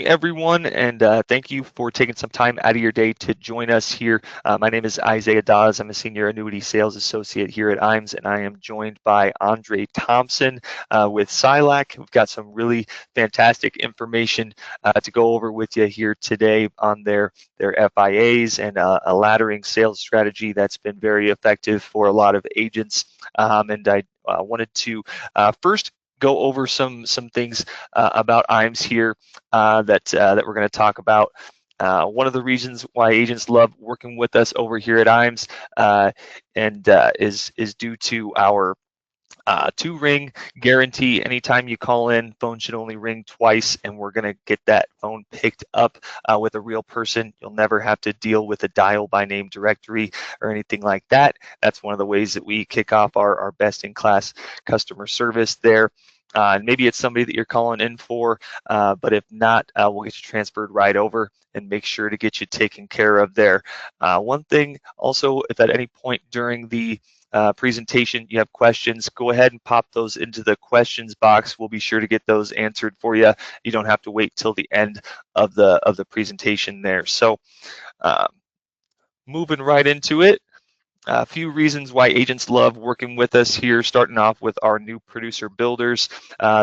Everyone, and thank you for taking some time out of your day to join us here. My name is Isaiah Dawes. I'm a senior annuity sales associate here at IMES, and I am joined by Andre Thompson with SILAC. We've got some really fantastic information to go over with you here today on their FIAs and a laddering sales strategy that's been very effective for a lot of agents. And I wanted to first go over some things about IMES here that we're going to talk about. One of the reasons why agents love working with us over here at IMES is due to our 2-ring guarantee. Anytime you call in, phone should only ring twice, and we're going to get that phone picked up with a real person. You'll never have to deal with a dial by name directory or anything like that. That's one of the ways that we kick off our best-in-class customer service there. And maybe it's somebody that you're calling in for, but if not, we'll get you transferred right over and make sure to get you taken care of there. One thing also, if at any point during the presentation you have questions, go ahead and pop those into the questions box. We'll be sure to get those answered for you. You don't have to wait till the end of the presentation there. So moving right into it. A few reasons why agents love working with us here, starting off with our new producer builders.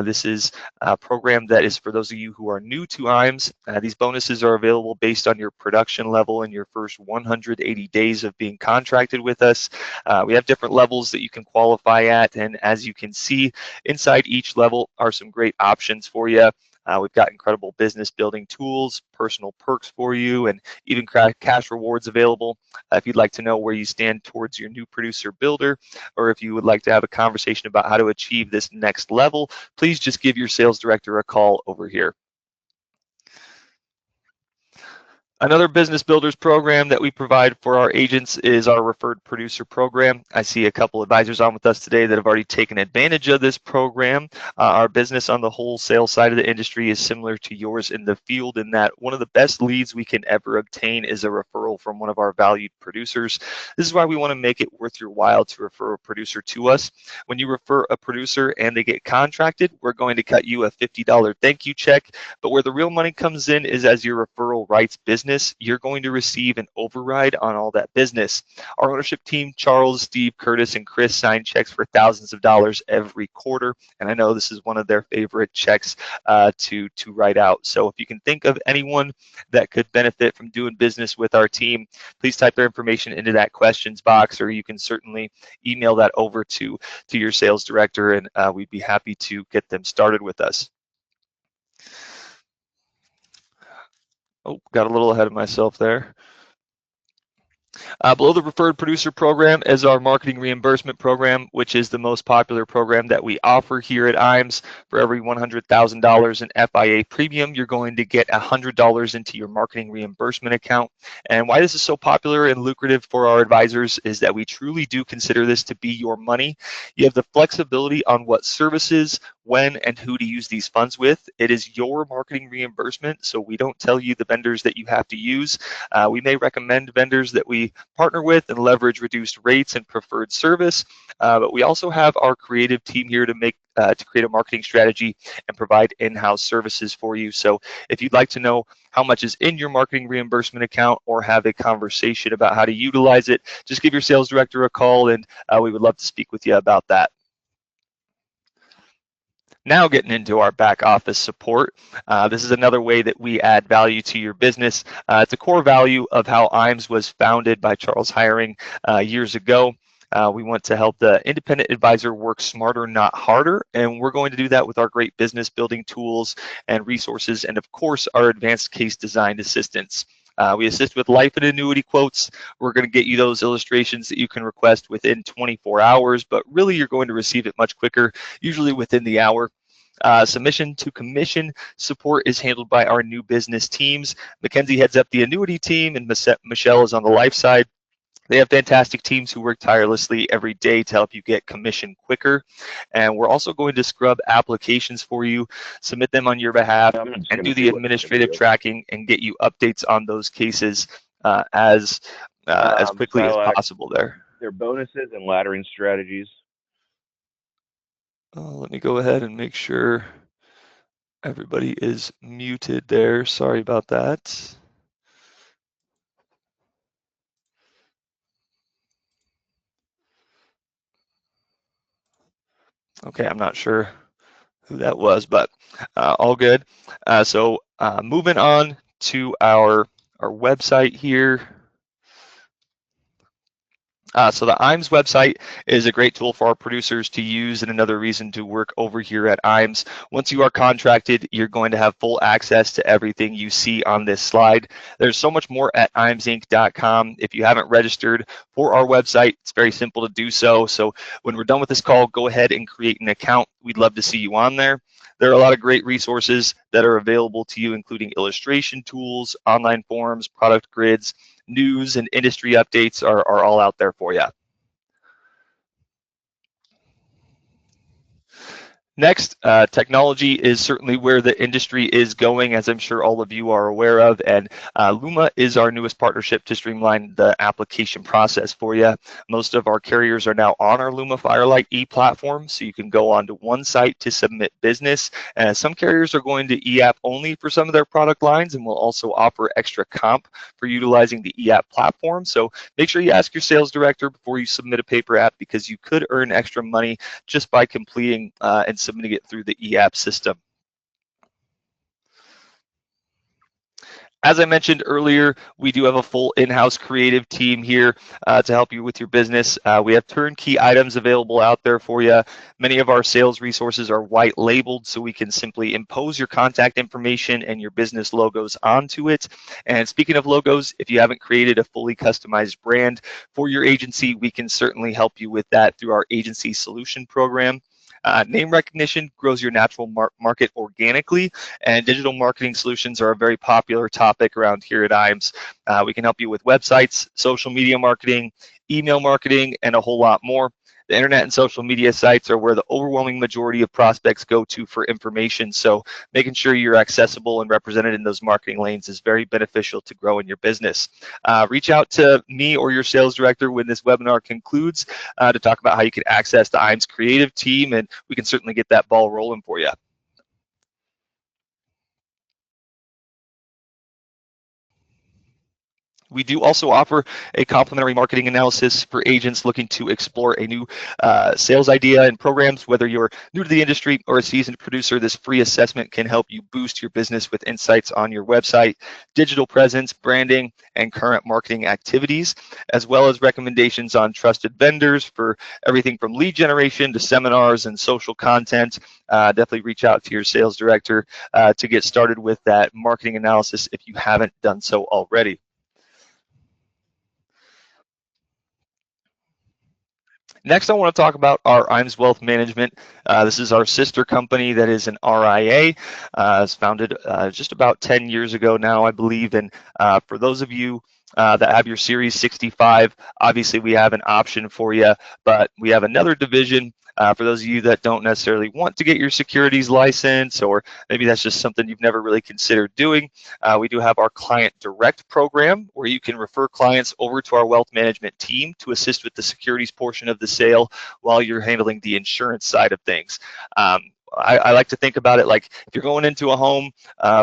This is a program that is for those of you who are new to IMES. These bonuses are available based on your production level in your first 180 days of being contracted with us. We have different levels that you can qualify at, and as you can see, inside each level are some great options for you. We've got incredible business building tools, personal perks for you, and even cash rewards available. If you'd like to know where you stand towards your new producer builder, or if you would like to have a conversation about how to achieve this next level, please just give your sales director a call over here. Another business builders program that we provide for our agents is our referred producer program. I see a couple advisors on with us today that have already taken advantage of this program. Our business on the wholesale side of the industry is similar to yours in the field in that one of the best leads we can ever obtain is a referral from one of our valued producers. This is why we want to make it worth your while to refer a producer to us. When you refer a producer and they get contracted, we're going to cut you a $50 thank you check. But where the real money comes in is as your referral rights business. You're going to receive an override on all that business. Our ownership team, Charles, Steve, Curtis, and Chris, sign checks for thousands of dollars every quarter, and I know this is one of their favorite checks to write out. So if you can think of anyone that could benefit from doing business with our team, please type their information into that questions box, or you can certainly email that over to your sales director, and we'd be happy to get them started with us. Oh, got a little ahead of myself there. Below the Preferred Producer Program is our Marketing Reimbursement Program, which is the most popular program that we offer here at IMES. For every $100,000 in FIA premium, you're going to get $100 into your marketing reimbursement account. And why this is so popular and lucrative for our advisors is that we truly do consider this to be your money. You have the flexibility on what services, when, and who to use these funds with. It is your marketing reimbursement, so we don't tell you the vendors that you have to use. We may recommend vendors that we partner with and leverage reduced rates and preferred service, but we also have our creative team here to create a marketing strategy and provide in-house services for you. So if you'd like to know how much is in your marketing reimbursement account or have a conversation about how to utilize it, just give your sales director a call, and we would love to speak with you about that. Now getting into our back office support. This is another way that we add value to your business. It's a core value of how IMES was founded by Charles Hiring years ago. We want to help the independent advisor work smarter, not harder, and we're going to do that with our great business building tools and resources, and of course, our advanced case design assistance. We assist with life and annuity quotes. We're going to get you those illustrations that you can request within 24 hours, but really you're going to receive it much quicker, usually within the hour. Submission to commission support is handled by our new business teams. Mackenzie heads up the annuity team, and Michelle is on the life side. They have fantastic teams who work tirelessly every day to help you get commission quicker. And we're also going to scrub applications for you, submit them on your behalf, and do the administrative tracking and get you updates on those cases as quickly as possible there. Their bonuses and laddering strategies. Let me go ahead and make sure Everybody is muted there. Sorry about that. Okay, I'm not sure who that was, but all good. So moving on to our website here. So the IMES website is a great tool for our producers to use, and another reason to work over here at IMES. Once you are contracted, you're going to have full access to everything you see on this slide. There's so much more at imesinc.com. If you haven't registered for our website, it's very simple to do so. So when we're done with this call, go ahead and create an account. We'd love to see you on there. There are a lot of great resources that are available to you, including illustration tools, online forums, product grids, news, and industry updates are all out there for you. Next, technology is certainly where the industry is going, as I'm sure all of you are aware of, and Luma is our newest partnership to streamline the application process for you. Most of our carriers are now on our Luma Firelight e-platform, so you can go onto one site to submit business. Some carriers are going to e-app only for some of their product lines, and will also offer extra comp for utilizing the e-app platform. So make sure you ask your sales director before you submit a paper app, because you could earn extra money just by completing and submitting it through the e-app system. As I mentioned earlier, we do have a full in-house creative team here to help you with your business. We have turnkey items available out there for you. Many of our sales resources are white labeled, so we can simply impose your contact information and your business logos onto it. And speaking of logos, if you haven't created a fully customized brand for your agency, we can certainly help you with that through our agency solution program. Name recognition grows your natural market organically, and digital marketing solutions are a very popular topic around here at IMES. We can help you with websites, social media marketing, email marketing, and a whole lot more. The internet and social media sites are where the overwhelming majority of prospects go to for information. So making sure you're accessible and represented in those marketing lanes is very beneficial to grow in your business. Reach out to me or your sales director when this webinar concludes to talk about how you can access the IMES creative team, and we can certainly get that ball rolling for you. We do also offer a complimentary marketing analysis for agents looking to explore a new sales idea and programs. Whether you're new to the industry or a seasoned producer, this free assessment can help you boost your business with insights on your website, digital presence, branding, and current marketing activities, as well as recommendations on trusted vendors for everything from lead generation to seminars and social content. Definitely reach out to your sales director to get started with that marketing analysis if you haven't done so already. Next, I want to talk about our IMES Wealth Management. This is our sister company that is an RIA. It's founded just about 10 years ago now, I believe. And for those of you that have your Series 65, obviously we have an option for you, but we have another division for those of you that don't necessarily want to get your securities license, or maybe that's just something you've never really considered doing. We do have our Client Direct program, where you can refer clients over to our wealth management team to assist with the securities portion of the sale while you're handling the insurance side of things. I like to think about it like if you're going into a home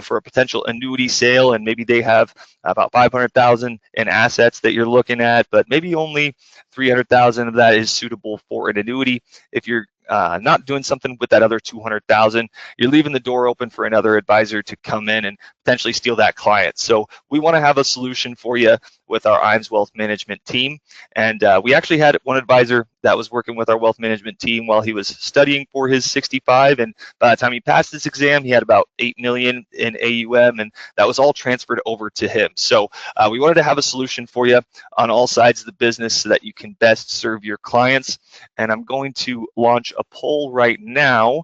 for a potential annuity sale, and maybe they have about 500,000 in assets that you're looking at, but maybe only 300,000 of that is suitable for an annuity. If you're not doing something with that other 200,000, you're leaving the door open for another advisor to come in and potentially steal that client. So we want to have a solution for you with our IMES Wealth Management team. And we actually had one advisor that was working with our wealth management team while he was studying for his 65. And by the time he passed this exam, he had about 8 million in AUM, and that was all transferred over to him. So we wanted to have a solution for you on all sides of the business so that you can best serve your clients. And I'm going to launch a poll right now.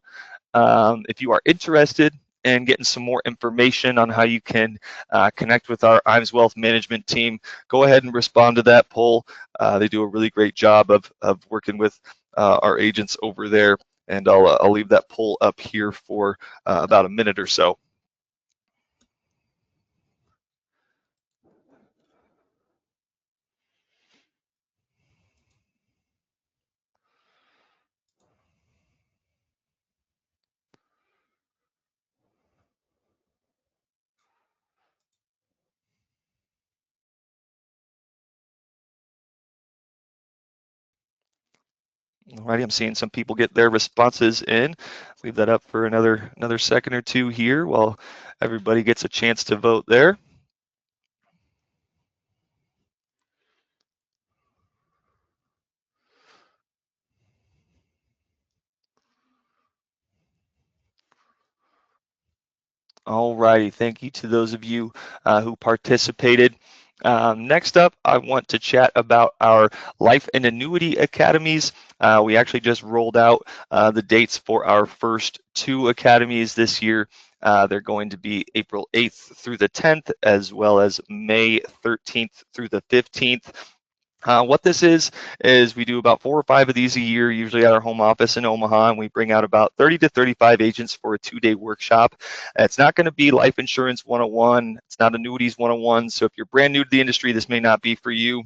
If you are interested in getting some more information on how you can connect with our IMES Wealth Management team, go ahead and respond to that poll. They do a really great job of working with our agents over there, and I'll leave that poll up here for about a minute or so. Alrighty, I'm seeing some people get their responses in. Leave that up for another second or two here while everybody gets a chance to vote there. All righty, thank you to those of you who participated. Next up, I want to chat about our Life and Annuity Academies. We actually just rolled out the dates for our first two academies this year. They're going to be April 8th through the 10th, as well as May 13th through the 15th. What this is we do about 4 or 5 of these a year, usually at our home office in Omaha, and we bring out about 30 to 35 agents for a 2-day workshop. It's not going to be life insurance 101. It's not annuities 101. So if you're brand new to the industry, this may not be for you.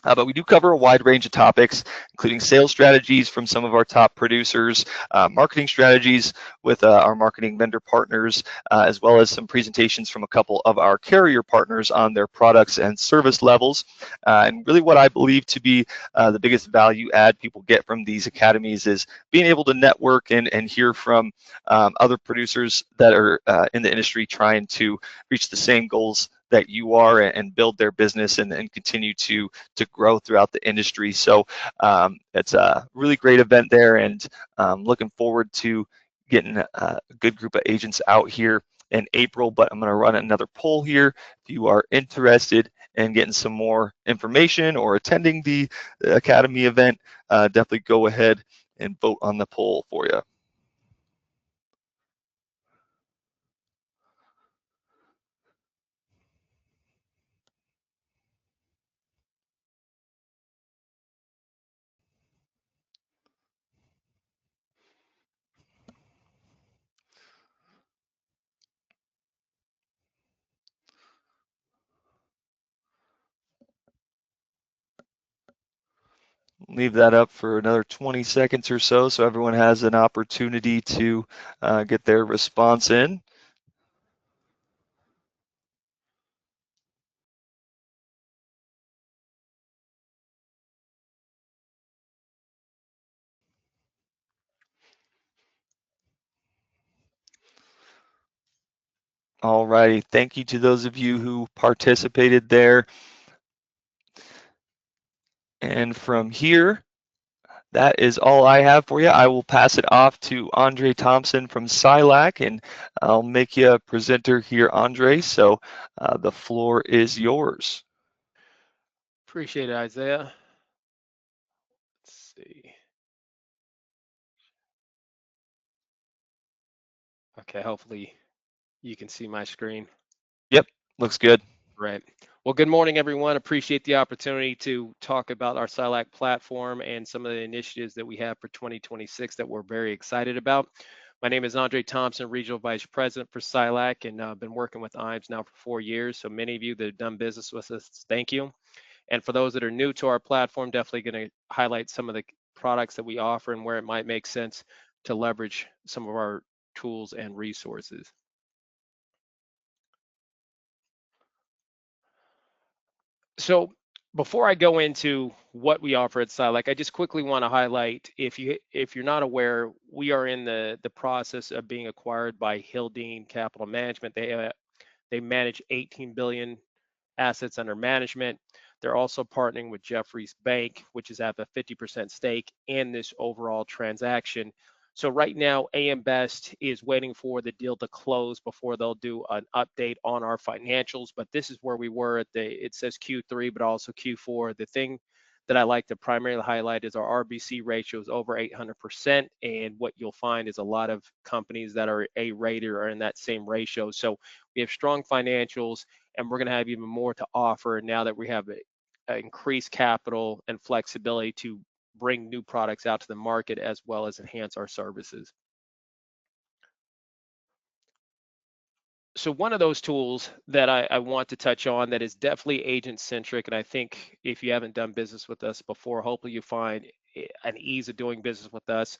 But we do cover a wide range of topics, including sales strategies from some of our top producers, marketing strategies with our marketing vendor partners, as well as some presentations from a couple of our carrier partners on their products and service levels. And really what I believe to be the biggest value add people get from these academies is being able to network and hear from other producers that are in the industry trying to reach the same goals that you are and build their business and continue to grow throughout the industry. So it's a really great event there, and looking forward to getting a good group of agents out here in April. But I'm going to run another poll here. If you are interested in getting some more information or attending the Academy event, definitely go ahead and vote on the poll for you. Leave that up for another 20 seconds or so everyone has an opportunity to get their response in. All righty, thank you to those of you who participated there. And from here, that is all I have for you. I will pass it off to Andre Thompson from SILAC, and I'll make you a presenter here, Andre. So the floor is yours. Appreciate it, Isaiah. Let's see. Okay, hopefully you can see my screen. Yep, looks good. Right. Well, good morning, everyone. Appreciate the opportunity to talk about our SILAC platform and some of the initiatives that we have for 2026 that we're very excited about. My name is Andre Thompson, Regional Vice President for SILAC, and I've been working with IMES now for 4 years. So many of you that have done business with us, thank you. And for those that are new to our platform, definitely going to highlight some of the products that we offer and where it might make sense to leverage some of our tools and resources. So before I go into what we offer at SILAC, I just quickly want to highlight, if you're not aware, we are in the process of being acquired by Hildene Capital Management. They manage 18 billion assets under management. They're also partnering with Jefferies Bank, which is at a 50% stake in this overall transaction. So right now, AM Best is waiting for the deal to close before they'll do an update on our financials. But this is where we were it says Q3, but also Q4. The thing that I like to primarily highlight is our RBC ratio is over 800%. And what you'll find is a lot of companies that are A-rated are in that same ratio. So we have strong financials, and we're going to have even more to offer now that we have increased capital and flexibility to bring new products out to the market as well as enhance our services. So one of those tools that I want to touch on that is definitely agent centric, and I think if you haven't done business with us before, hopefully you find an ease of doing business with us.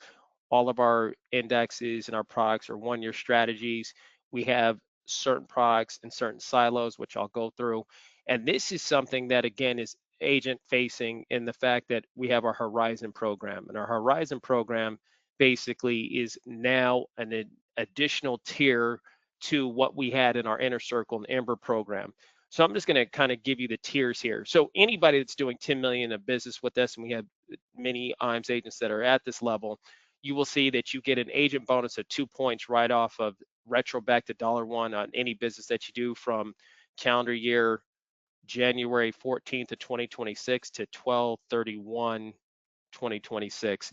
All of our indexes and our products are 1-year strategies. We have certain products in certain silos, which I'll go through. And this is something that, again, is agent facing in the fact that we have our Horizon program. And our Horizon program basically is now an additional tier to what we had in our Inner Circle and Ember program. So I'm just going to kind of give you the tiers here. So anybody that's doing 10 million of business with us, and we have many IMS agents that are at this level, you will see that you get an agent bonus of 2 points right off of retro back to $1 on any business that you do from calendar year January 14th of 2026 to 12/31 2026.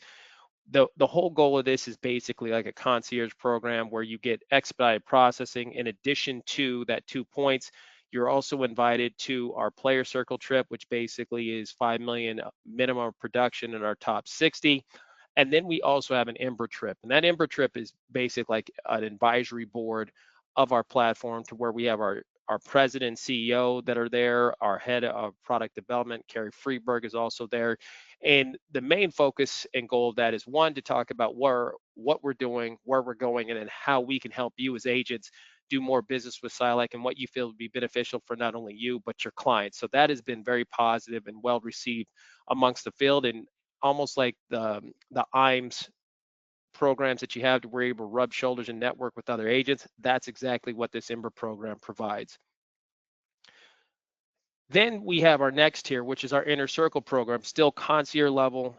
The whole goal of this is basically like a concierge program where you get expedited processing. In addition to that 2 points, you're also invited to our player circle trip, which basically is 5 million minimum production in our top 60. And then we also have an Ember trip. And that Ember trip is basically like an advisory board of our platform, to where we have our president and CEO that are there, our head of product development, Carrie Freeberg, is also there. And the main focus and goal of that is, one, to talk about what we're doing, where we're going, and then how we can help you as agents do more business with SILAC and what you feel would be beneficial for not only you, but your clients. So that has been very positive and well received amongst the field. And almost like the IMS programs that you have, to where you're able to rub shoulders and network with other agents, that's exactly what this Ember program provides. Then we have our next tier, which is our Inner Circle program, still concierge level.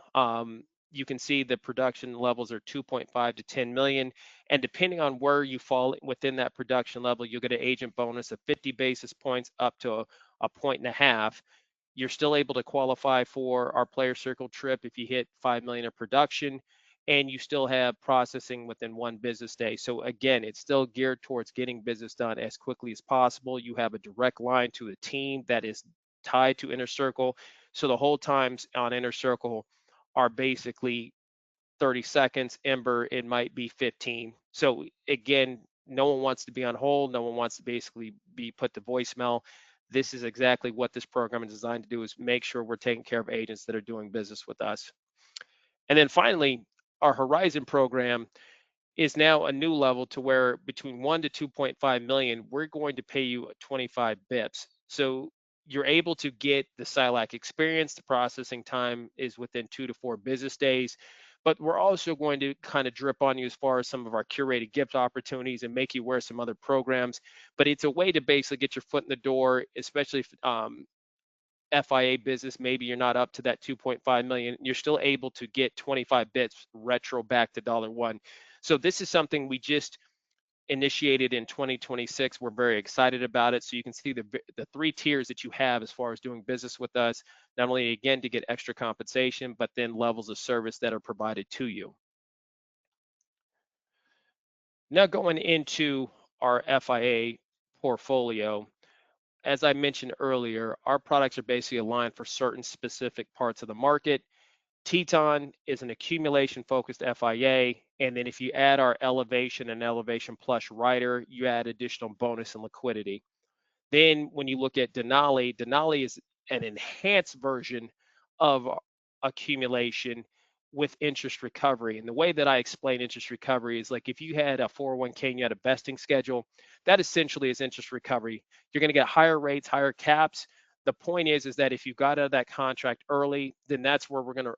You can see the production levels are 2.5 to 10 million. And depending on where you fall within that production level, you'll get an agent bonus of 50 basis points up to a point and a half. You're still able to qualify for our player circle trip if you hit 5 million of production, and you still have processing within 1 business day. So again, it's still geared towards getting business done as quickly as possible. You have a direct line to a team that is tied to Inner Circle. So the hold times on Inner Circle are basically 30 seconds. Ember, it might be 15. So again, no one wants to be on hold. No one wants to basically be put to voicemail. This is exactly what this program is designed to do, is make sure we're taking care of agents that are doing business with us. And then finally, our Horizon program is now a new level, to where between 1 to 2.5 million, we're going to pay you 25 bips. So you're able to get the SILAC experience. The processing time is within 2 to 4 business days. But we're also going to kind of drip on you as far as some of our curated gift opportunities and make you wear some other programs. But it's a way to basically get your foot in the door, especially if FIA business, maybe you're not up to that 2.5 million, you're still able to get 25 bits retro back to $1. So this is something we just initiated in 2026. We're very excited about it. So you can see the 3 tiers that you have as far as doing business with us, not only again to get extra compensation, but then levels of service that are provided to you. Now going into our FIA portfolio, as I mentioned earlier, our products are basically aligned for certain specific parts of the market. Teton is an accumulation focused FIA. And then if you add our Elevation and Elevation Plus rider, you add additional bonus and liquidity. Then when you look at Denali, Denali is an enhanced version of accumulation with interest recovery. And the way that I explain interest recovery is like, if you had a 401k and you had a vesting schedule, that essentially is interest recovery. You're going to get higher rates, higher caps. The point is that if you got out of that contract early, then that's where we're going to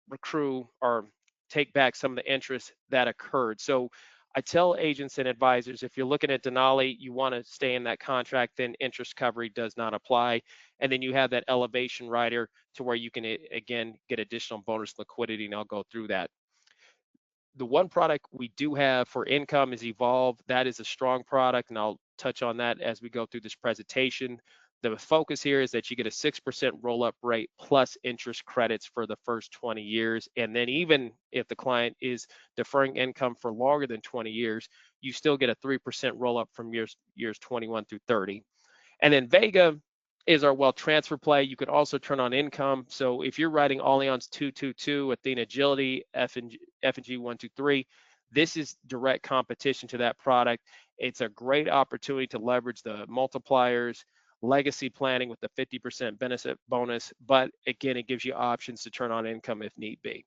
recruit or take back some of the interest that occurred. So I tell agents and advisors, if you're looking at Denali, you want to stay in that contract, then interest recovery does not apply. And then you have that elevation rider to where you can, again, get additional bonus liquidity, and I'll go through that. The one product we do have for income is Evolve. That is a strong product, and I'll touch on that as we go through this presentation. The focus here is that you get a 6% roll-up rate plus interest credits for the first 20 years. And then even if the client is deferring income for longer than 20 years, you still get a 3% roll-up from years 21 through 30. And then Vega is our wealth transfer play. You could also turn on income. So if you're writing Allianz 222, Athena Agility, F&G 123, this is direct competition to that product. It's a great opportunity to leverage the multipliers, legacy planning with the 50% benefit bonus, but again, it gives you options to turn on income if need be.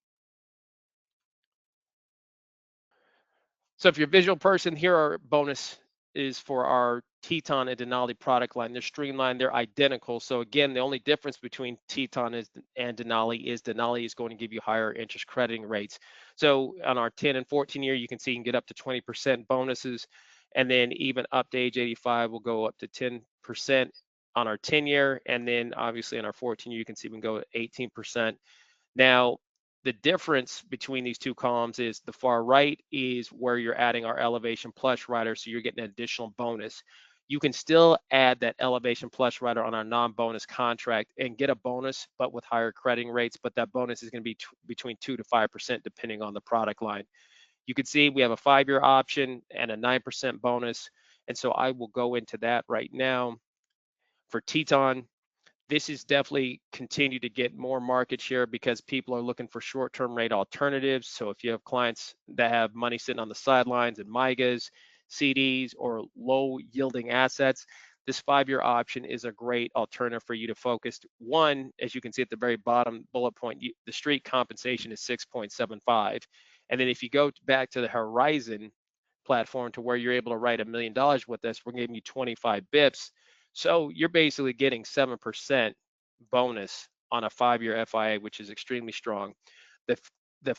So if you're a visual person, here are bonus is for our Teton and Denali product line. They're streamlined, they're identical. So again, the only difference between Teton and Denali is going to give you higher interest crediting rates. So on our 10 and 14 year, you can see you can get up to 20% bonuses. And then even up to age 85, we'll go up to 10% on our 10 year. And then obviously on our 14 year, you can see we can go to 18%. Now, the difference between these two columns is the far right is where you're adding our Elevation Plus rider, so you're getting an additional bonus. You can still add that Elevation Plus rider on our non-bonus contract and get a bonus, but with higher crediting rates, but that bonus is going to be between 2 to 5% depending on the product line. You can see we have a 5-year option and a 9% bonus, and so I will go into that right now. For Teton, this is definitely continue to get more market share because people are looking for short-term rate alternatives. So if you have clients that have money sitting on the sidelines in MIGAs, CDs, or low yielding assets, this 5-year option is a great alternative for you to focus. One, as you can see at the very bottom bullet point, the street compensation is 6.75. And then if you go back to the Horizon platform to where you're able to write $1 million with us, we're giving you 25 bips. So you're basically getting 7% bonus on a 5-year FIA, which is extremely strong. The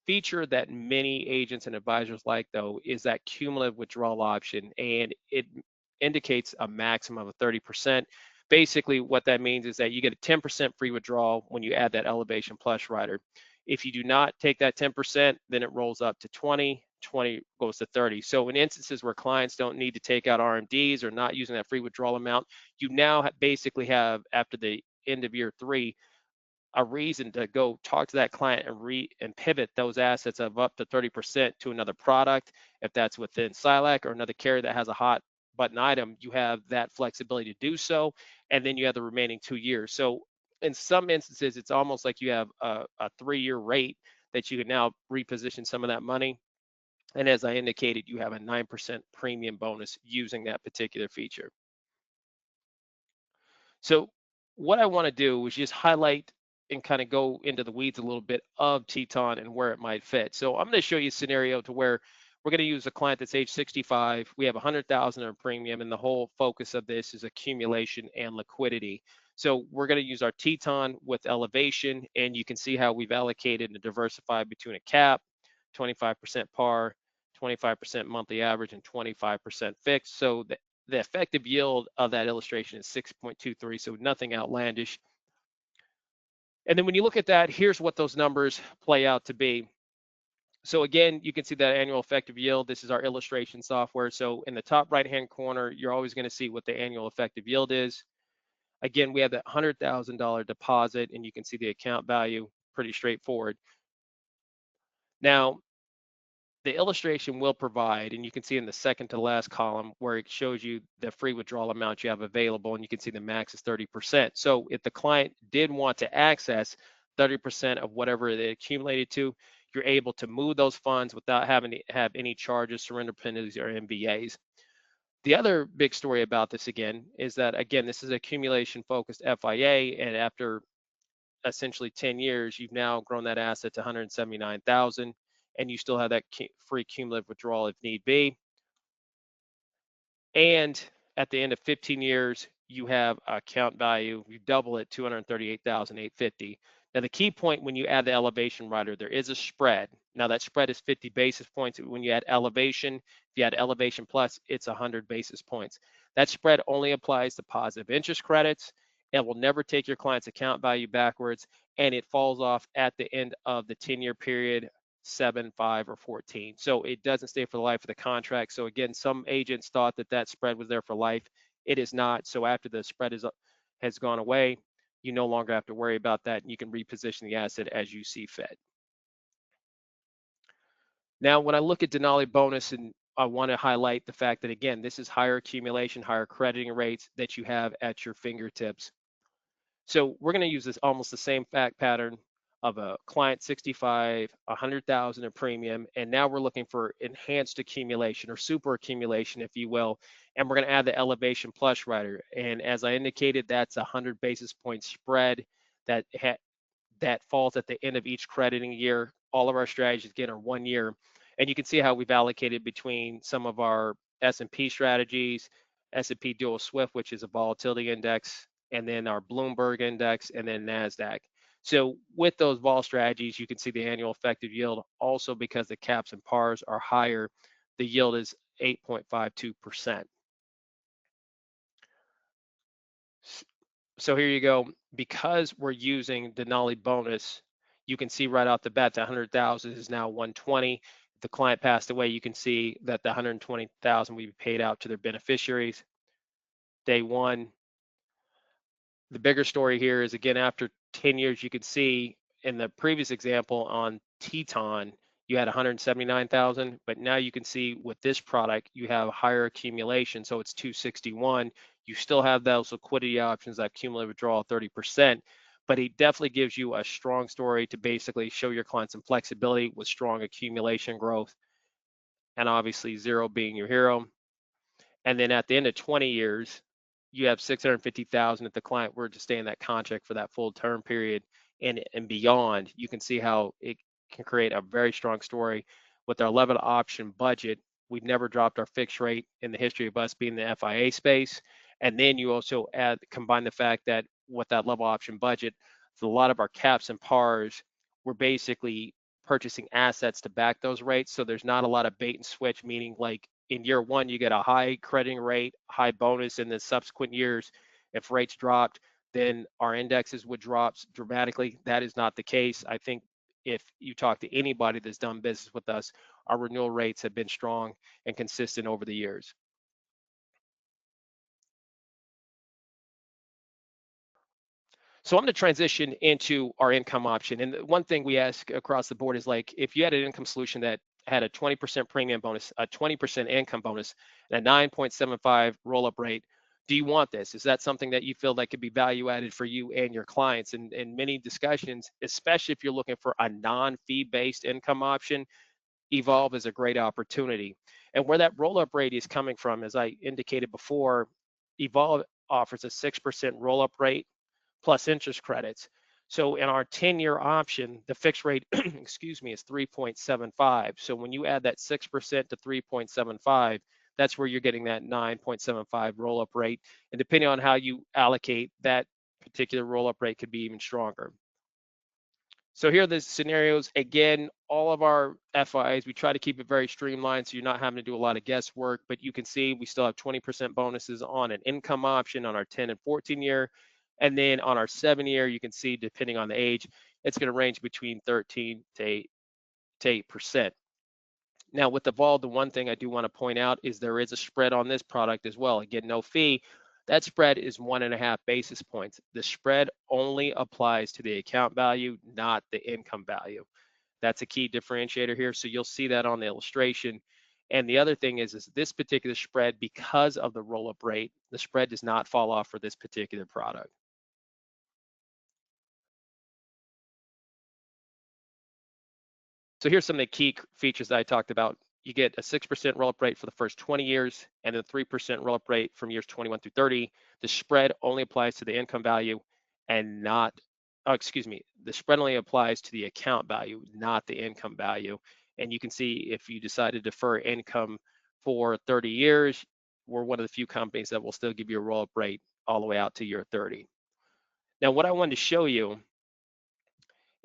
feature that many agents and advisors like, though, is that cumulative withdrawal option, and it indicates a maximum of 30%. Basically, what that means is that you get a 10% free withdrawal when you add that Elevation Plus rider. If you do not take that 10%, then it rolls up to 20 goes to 30. So in instances where clients don't need to take out RMDs or not using that free withdrawal amount, you now basically have, after the end of year 3, a reason to go talk to that client and pivot those assets of up to 30% to another product. If that's within SILAC or another carrier that has a hot button item, you have that flexibility to do so. And then you have the remaining 2 years. So in some instances, it's almost like you have a 3-year rate that you can now reposition some of that money. And as I indicated, you have a 9% premium bonus using that particular feature. So what I want to do is just highlight and kind of go into the weeds a little bit of Teton and where it might fit. So I'm going to show you a scenario to where we're going to use a client that's age 65. We have 100,000 in premium, and the whole focus of this is accumulation and liquidity. So we're going to use our Teton with Elevation, and you can see how we've allocated and diversified between a cap, 25% par, 25% monthly average, and 25% fixed. So the effective yield of that illustration is 6.23, so nothing outlandish. And then when you look at that, here's what those numbers play out to be. So again, you can see that annual effective yield. This is our illustration software. So in the top right-hand corner, you're always going to see what the annual effective yield is. Again, we have that $100,000 deposit, and you can see the account value, pretty straightforward. Now, the illustration will provide, and you can see in the second to last column where it shows you the free withdrawal amount you have available, and you can see the max is 30%. So if the client did want to access 30% of whatever they accumulated to, you're able to move those funds without having to have any charges, surrender penalties, or MVAs. The other big story about this again is that, again, this is accumulation focused FIA, and after essentially 10 years, you've now grown that asset to 179,000, and you still have that free cumulative withdrawal if need be. And at the end of 15 years, you have account value, you double it, 238,850. Now, the key point when you add the elevation rider, there is a spread. Now, that spread is 50 basis points. When you add elevation, if you add elevation plus, it's 100 basis points. That spread only applies to positive interest credits. It will never take your client's account value backwards, and it falls off at the end of the 10-year period, 7, 5, or 14. So it doesn't stay for the life of the contract. So again, some agents thought that that spread was there for life. It is not. So after the spread has gone away, you no longer have to worry about that. You can reposition the asset as you see fit. Now, when I look at Denali bonus, and I want to highlight the fact that, again, this is higher accumulation, higher crediting rates that you have at your fingertips. So we're going to use this almost the same fact pattern of a client 65, 100,000 in premium, and now we're looking for enhanced accumulation or super accumulation, if you will, and we're going to add the Elevation Plus rider. And as I indicated, that's a 100 basis point spread that falls at the end of each crediting year. All of our strategies, again, are 1 year, and you can see how we've allocated between some of our S&P strategies, S&P Dual Swift, which is a volatility index, and then our Bloomberg index, and then NASDAQ. So with those vol strategies, you can see the annual effective yield. Also, because the caps and pars are higher, the yield is 8.52%. So here you go. Because we're using Denali bonus, you can see right off the bat the 100,000 is now 120. If the client passed away, you can see that the 120,000 will be paid out to their beneficiaries. Day one. The bigger story here is, again, after 10 years, you could see in the previous example on Teton, you had 179,000, but now you can see with this product, you have higher accumulation, so it's 261. You still have those liquidity options, that cumulative withdrawal 30%, but it definitely gives you a strong story to basically show your clients some flexibility with strong accumulation growth, and obviously zero being your hero. And then at the end of 20 years, you have 650,000 if the client were to stay in that contract for that full term period and beyond. You can see how it can create a very strong story with our level option budget. We've never dropped our fixed rate in the history of us being in the FIA space. And then you also combine the fact that with that level option budget, a lot of our caps and pars, we're basically purchasing assets to back those rates. So there's not a lot of bait and switch, meaning like in year one, you get a high crediting rate, high bonus. In the subsequent years, if rates dropped, then our indexes would drop dramatically. That is not the case. I think if you talk to anybody that's done business with us, our renewal rates have been strong and consistent over the years. So I'm going to transition into our income option. And one thing we ask across the board is, like, if you had an income solution that had a 20% premium bonus, a 20% income bonus, and a 9.75 roll-up rate, do you want this? Is that something that you feel that could be value added for you and your clients? And in many discussions, especially if you're looking for a non-fee based income option, Evolve is a great opportunity. And where that roll-up rate is coming from, as I indicated before, Evolve offers a 6% roll-up rate plus interest credits. So in our 10-year option, the fixed rate, excuse me, is 3.75. So when you add that 6% to 3.75, that's where you're getting that 9.75 roll-up rate. And depending on how you allocate, that particular roll-up rate could be even stronger. So here are the scenarios. Again, all of our FIAs, we try to keep it very streamlined so you're not having to do a lot of guesswork, but you can see we still have 20% bonuses on an income option on our 10 and 14 year. And then on our 7-year, you can see, depending on the age, it's going to range between 13 to 8%. Now with the vol, the one thing I do want to point out is there is a spread on this product as well. Again, no fee. That spread is 1.5 basis points. The spread only applies to the account value, not the income value. That's a key differentiator here. So you'll see that on the illustration. And the other thing is this particular spread, because of the roll-up rate, the spread does not fall off for this particular product. So here's some of the key features that I talked about. You get a 6% roll-up rate for the first 20 years and a 3% roll-up rate from years 21 through 30. The spread only applies to the income value and not, the spread only applies to the account value, not the income value. And you can see if you decide to defer income for 30 years, we're one of the few companies that will still give you a roll-up rate all the way out to year 30. Now, what I wanted to show you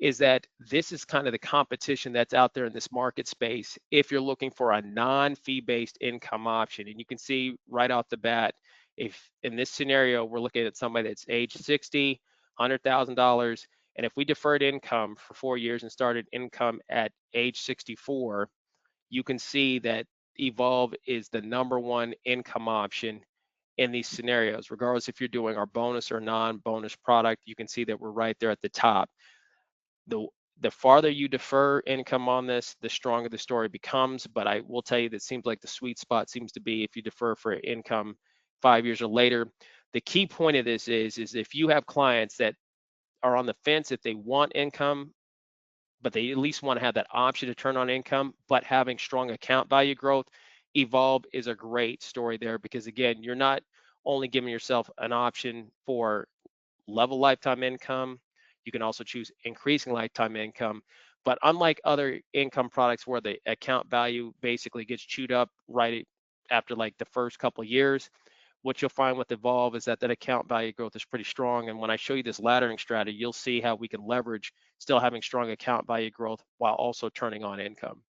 is that this is kind of the competition that's out there in this market space if you're looking for a non-fee based income option. And you can see right off the bat, if in this scenario, we're looking at somebody that's age 60, $100,000, and if we deferred income for 4 years and started income at age 64, you can see that Evolve is the #1 income option in these scenarios. Regardless if you're doing our bonus or non-bonus product, you can see that we're right there at the top. The farther you defer income on this, the stronger the story becomes. But I will tell you that it seems like the sweet spot seems to be if you defer for income 5 years or later. The key point of this is if you have clients that are on the fence, if they want income, but they at least want to have that option to turn on income, but having strong account value growth, Evolve is a great story there, because again, you're not only giving yourself an option for level lifetime income, you can also choose increasing lifetime income. But unlike other income products where the account value basically gets chewed up right after like the first couple of years. What you'll find with Evolve is that that account value growth is pretty strong. And when I show you this laddering strategy, you'll see how we can leverage still having strong account value growth while also turning on income.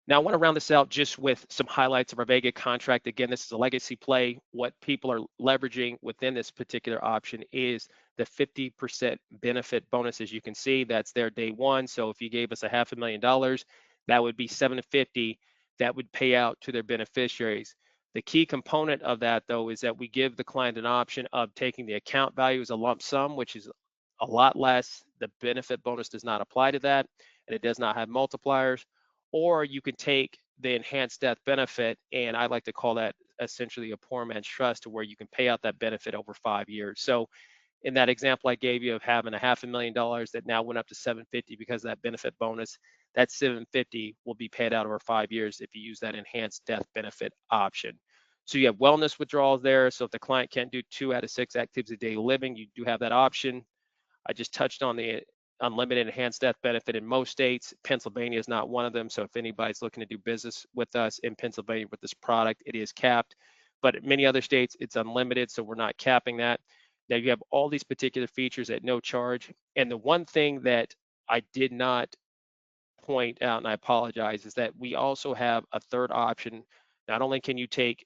Now, I want to round this out just with some highlights of our Vega contract. Again, this is a legacy play. What people are leveraging within this particular option is the 50% benefit bonus. As you can see, that's their day one. So if you gave us a $500,000, that would be 750 that would pay out to their beneficiaries. The key component of that, though, is that we give the client an option of taking the account value as a lump sum, which is a lot less. The benefit bonus does not apply to that, and it does not have multipliers. Or you can take the enhanced death benefit, and I like to call that essentially a poor man's trust, to where you can pay out that benefit over 5 years. So in that example I gave you of having a $500,000 that now went up to 750 because of that benefit bonus, that 750 will be paid out over 5 years if you use that enhanced death benefit option. So you have wellness withdrawals there. So if the client can't do 2 out of 6 activities of daily living, you do have that option. I just touched on the unlimited enhanced death benefit in most states. Pennsylvania is not one of them. So if anybody's looking to do business with us in Pennsylvania with this product, it is capped. But in many other states, it's unlimited. So we're not capping that. Now you have all these particular features at no charge. And the one thing that I did not point out, and I apologize, is that we also have a third option. Not only can you take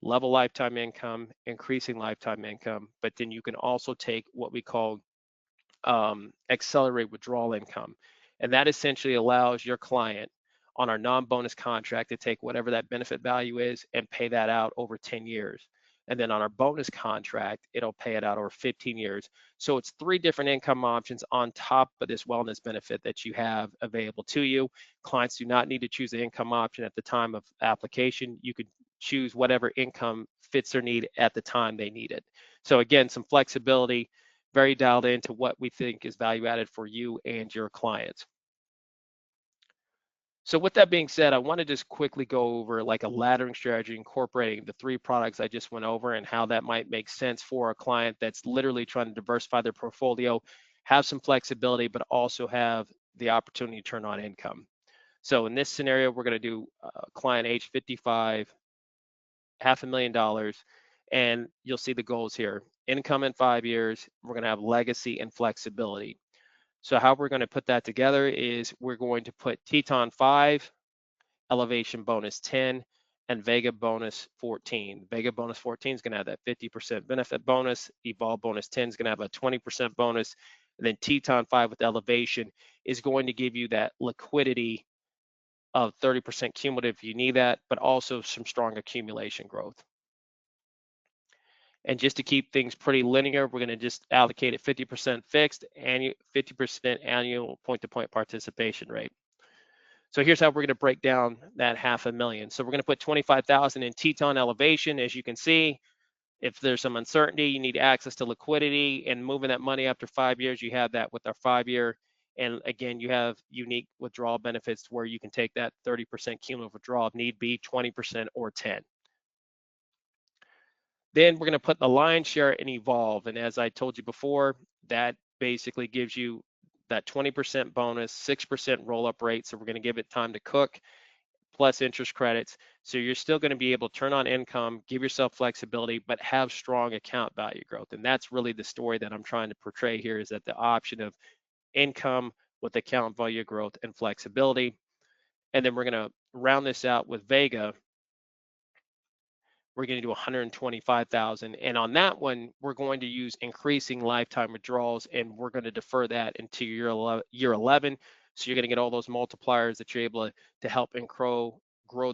level lifetime income, increasing lifetime income, but then you can also take what we call accelerate withdrawal income. And that essentially allows your client on our non-bonus contract to take whatever that benefit value is and pay that out over 10 years. And then on our bonus contract, it'll pay it out over 15 years. So it's 3 different income options on top of this wellness benefit that you have available to you. Clients do not need to choose the income option at the time of application. You could choose whatever income fits their need at the time they need it. So again, some flexibility, very dialed into what we think is value added for you and your clients. So with that being said, I want to just quickly go over like a laddering strategy incorporating the 3 products I just went over and how that might make sense for a client that's literally trying to diversify their portfolio, have some flexibility, but also have the opportunity to turn on income. So in this scenario, we're going to do client age 55, $500,000, and you'll see the goals here. Income in 5 years, we're going to have legacy and flexibility. So how we're going to put that together is we're going to put Teton 5, elevation bonus 10, and Vega bonus 14. Vega bonus 14 is going to have that 50% benefit bonus. Evolve bonus 10 is going to have a 20% bonus. And then Teton 5 with elevation is going to give you that liquidity of 30% cumulative if you need that, but also some strong accumulation growth. And just to keep things pretty linear, we're going to just allocate it 50% fixed, annual 50% annual point-to-point participation rate. So here's how we're going to break down that $500,000. So we're going to put 25,000 in Teton elevation. As you can see, if there's some uncertainty, you need access to liquidity, and moving that money after 5 years, you have that with our 5-year. And again, you have unique withdrawal benefits where you can take that 30% cumulative withdrawal if need be, 20% or 10. Then we're going to put the lion's share in Evolve. And as I told you before, that basically gives you that 20% bonus, 6% roll-up rate. So we're going to give it time to cook plus interest credits. So you're still going to be able to turn on income, give yourself flexibility, but have strong account value growth. And that's really the story that I'm trying to portray here, is that the option of income with account value growth and flexibility. And then we're going to round this out with Vega. We're going to do 125,000. And on that one, we're going to use increasing lifetime withdrawals, and we're going to defer that into year 11. So you're going to get all those multipliers that you're able to help and grow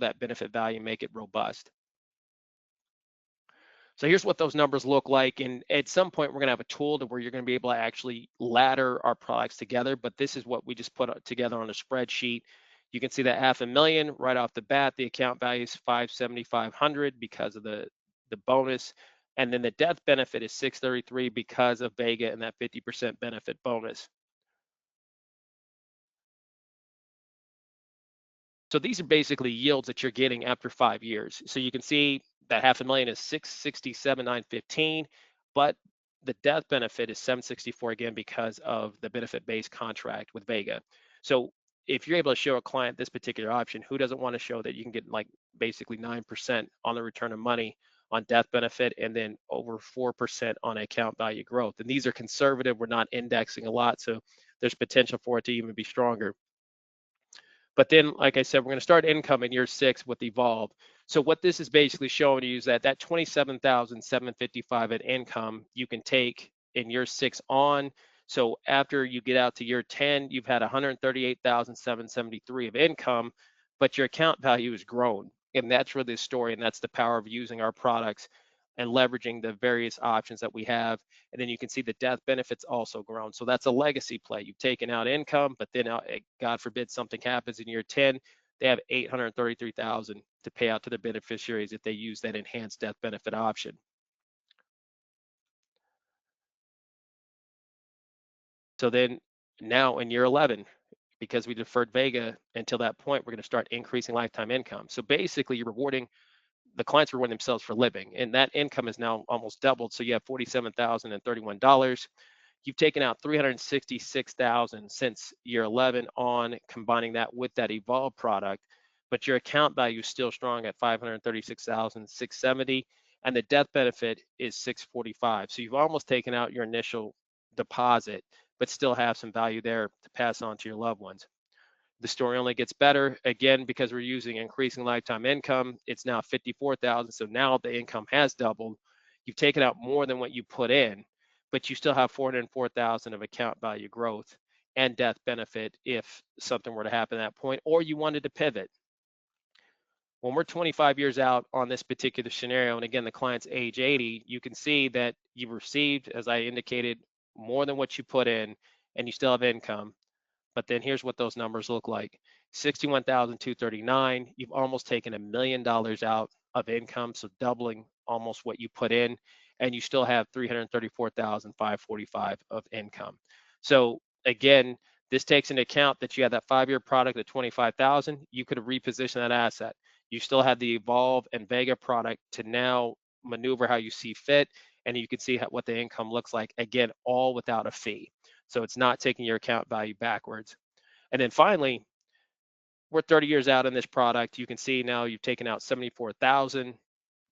that benefit value, make it robust. So here's what those numbers look like. And at some point, we're going to have a tool to where you're going to be able to actually ladder our products together. But this is what we just put together on a spreadsheet. You can see that $500,000 right off the bat. The account value is $570,500 because of the bonus. And then the death benefit is $633 because of Vega and that 50% benefit bonus. So these are basically yields that you're getting after 5 years. So you can see that $500,000 is $667,915, but the death benefit is $764 again because of the benefit-based contract with Vega. So if you're able to show a client this particular option, who doesn't want to show that you can get like basically 9% on the return of money on death benefit, and then over 4% on account value growth? And these are conservative. We're not indexing a lot, so there's potential for it to even be stronger. But then, like I said, we're going to start income in year 6 with Evolve. So what this is basically showing you is that 27,755 at income you can take in year 6 on. So after you get out to year 10, you've had 138,773 of income, but your account value has grown. And that's really the story, and that's the power of using our products and leveraging the various options that we have. And then you can see the death benefits also grown. So that's a legacy play. You've taken out income, but then God forbid something happens in year 10, they have 833,000 to pay out to their beneficiaries if they use that enhanced death benefit option. So then now in year 11, because we deferred Vega until that point, we're going to start increasing lifetime income. So basically you're rewarding the clients reward themselves for living, and that income is now almost doubled. So you have $47,031. You've taken out 366,000 since year 11 on combining that with that Evolve product, but your account value is still strong at 536,670, and the death benefit is 645. So you've almost taken out your initial deposit, but still have some value there to pass on to your loved ones. The story only gets better again because we're using increasing lifetime income. It's now 54,000. So now the income has doubled. You've taken out more than what you put in, but you still have 404,000 of account value growth and death benefit if something were to happen at that point, or you wanted to pivot. When we're 25 years out on this particular scenario, and again, the client's age 80, you can see that you've received, as I indicated, more than what you put in, and you still have income. But then here's what those numbers look like. 61,239, you've almost taken $1 million out of income, so doubling almost what you put in, and you still have 334,545 of income. So again, this takes into account that you had that 5-year product at 25,000, you could have repositioned that asset. You still have the Evolve and Vega product to now maneuver how you see fit, and you can see what the income looks like, again, all without a fee. So it's not taking your account value backwards. And then finally, we're 30 years out in this product. You can see now you've taken out 74,000.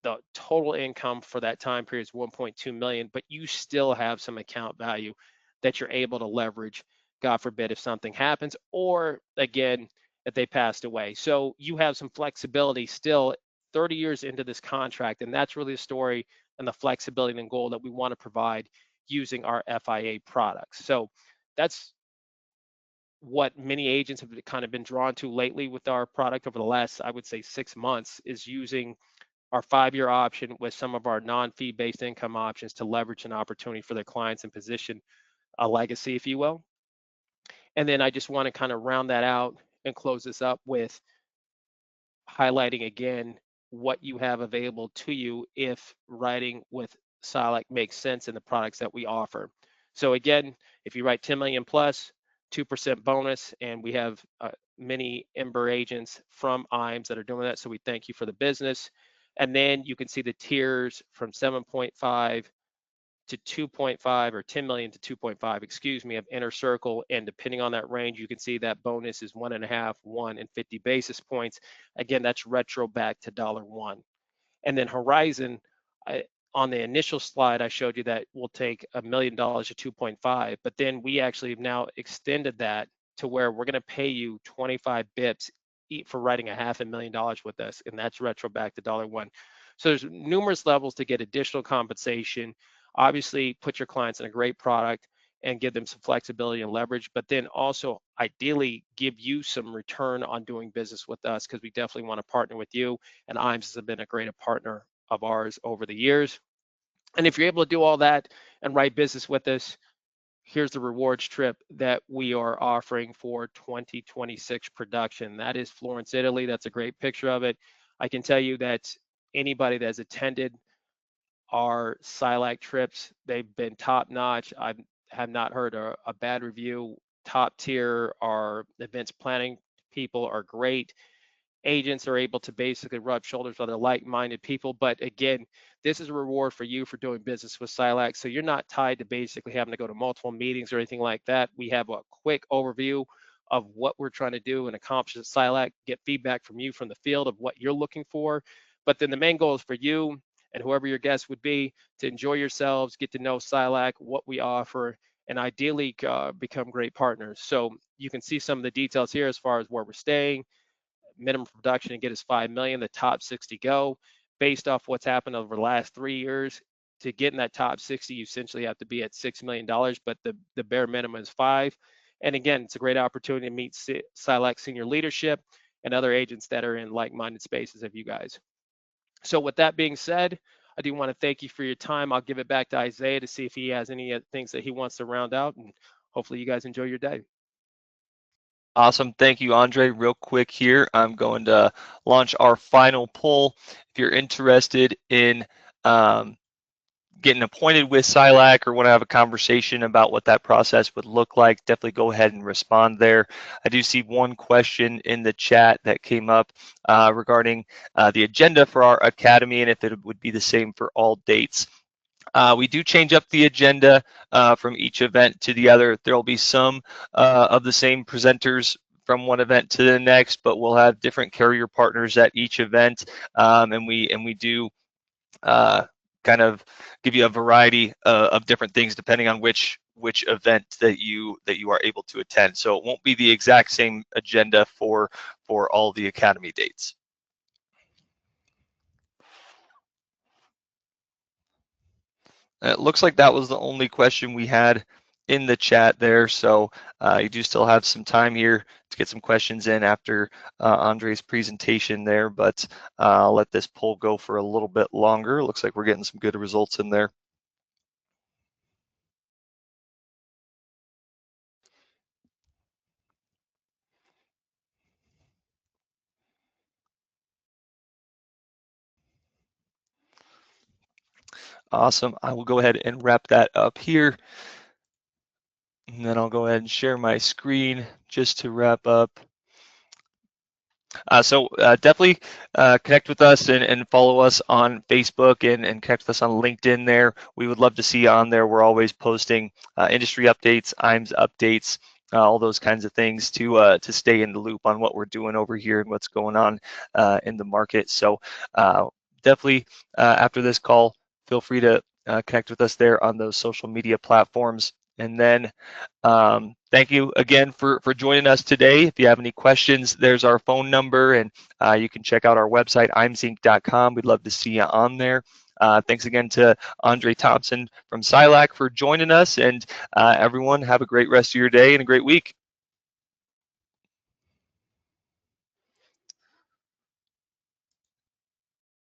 The total income for that time period is 1.2 million, but you still have some account value that you're able to leverage, God forbid, if something happens, or again, if they passed away. So you have some flexibility still 30 years into this contract, and that's really the story and the flexibility and goal that we want to provide using our FIA products. So that's what many agents have kind of been drawn to lately with our product over the last, I would say, 6 months, is using our 5-year option with some of our non-fee based income options to leverage an opportunity for their clients and position a legacy, if you will. And then I just want to kind of round that out and close this up with highlighting again what you have available to you if writing with SILAC makes sense in the products that we offer. So again, if you write 10 million plus, 2% bonus, and we have many Ember agents from IMES that are doing that. So we thank you for the business. And then you can see the tiers from 7.5 to 2.5, or 10 million to 2.5, excuse me, of inner circle. And depending on that range, you can see that bonus is 1.5, 1, and 50 basis points. Again, that's retro back to $1. And then Horizon, on the initial slide, I showed you that we'll take $1 million to 2.5, but then we actually have now extended that to where we're going to pay you 25 bips for writing $500,000 with us, and that's retro back to $1. So there's numerous levels to get additional compensation. Obviously, put your clients in a great product and give them some flexibility and leverage, but then also ideally give you some return on doing business with us, because we definitely want to partner with you, and IMES has been a great partner of ours over the years. And if you're able to do all that and write business with us, here's the rewards trip that we are offering for 2026 production. That is Florence, Italy. That's a great picture of it. I can tell you that anybody that's attended our SILAC trips, they've been top notch. I have not heard a bad review. Top tier. Our events planning people are great. Agents are able to basically rub shoulders with other like-minded people. But again, this is a reward for you for doing business with SILAC. So you're not tied to basically having to go to multiple meetings or anything like that. We have a quick overview of what we're trying to do and accomplish at SILAC, get feedback from you from the field of what you're looking for. But then the main goal is for you and whoever your guest would be to enjoy yourselves, get to know SILAC, what we offer, and ideally become great partners. So you can see some of the details here as far as where we're staying, minimum production to get us 5 million, the top 60 go. Based off what's happened over the last 3 years, to get in that top 60, you essentially have to be at $6 million, but the bare minimum is 5. And again, it's a great opportunity to meet SILAC senior leadership and other agents that are in like-minded spaces of you guys. So with that being said, I do want to thank you for your time. I'll give it back to Isaiah to see if he has any things that he wants to round out, and hopefully you guys enjoy your day. Awesome. Thank you, Andre. Real quick here, I'm going to launch our final poll. If you're interested in getting appointed with SILAC or want to have a conversation about what that process would look like, definitely go ahead and respond there. I do see one question in the chat that came up regarding the agenda for our academy and if it would be the same for all dates. We do change up the agenda from each event to the other. There will be some of the same presenters from one event to the next, but we'll have different carrier partners at each event, and we do kind of give you a variety of different things depending on which event that you are able to attend. So it won't be the exact same agenda for all the academy dates. It looks like that was the only question we had in the chat there. So you do still have some time here to get some questions in after Andre's presentation there, but I'll let this poll go for a little bit longer. Looks like we're getting some good results in there. Awesome. I will go ahead and wrap that up here. And then I'll go ahead and share my screen just to wrap up. So definitely connect with us and follow us on Facebook and connect with us on LinkedIn there. We would love to see you on there. We're always posting industry updates, IMS updates, all those kinds of things to stay in the loop on what we're doing over here and what's going on in the market. So definitely after this call, feel free to connect with us there on those social media platforms. And then thank you again for joining us today. If you have any questions, there's our phone number, and you can check out our website, imzinc.com. We'd love to see you on there. Thanks again to Andre Thompson from SILAC for joining us, and everyone have a great rest of your day and a great week.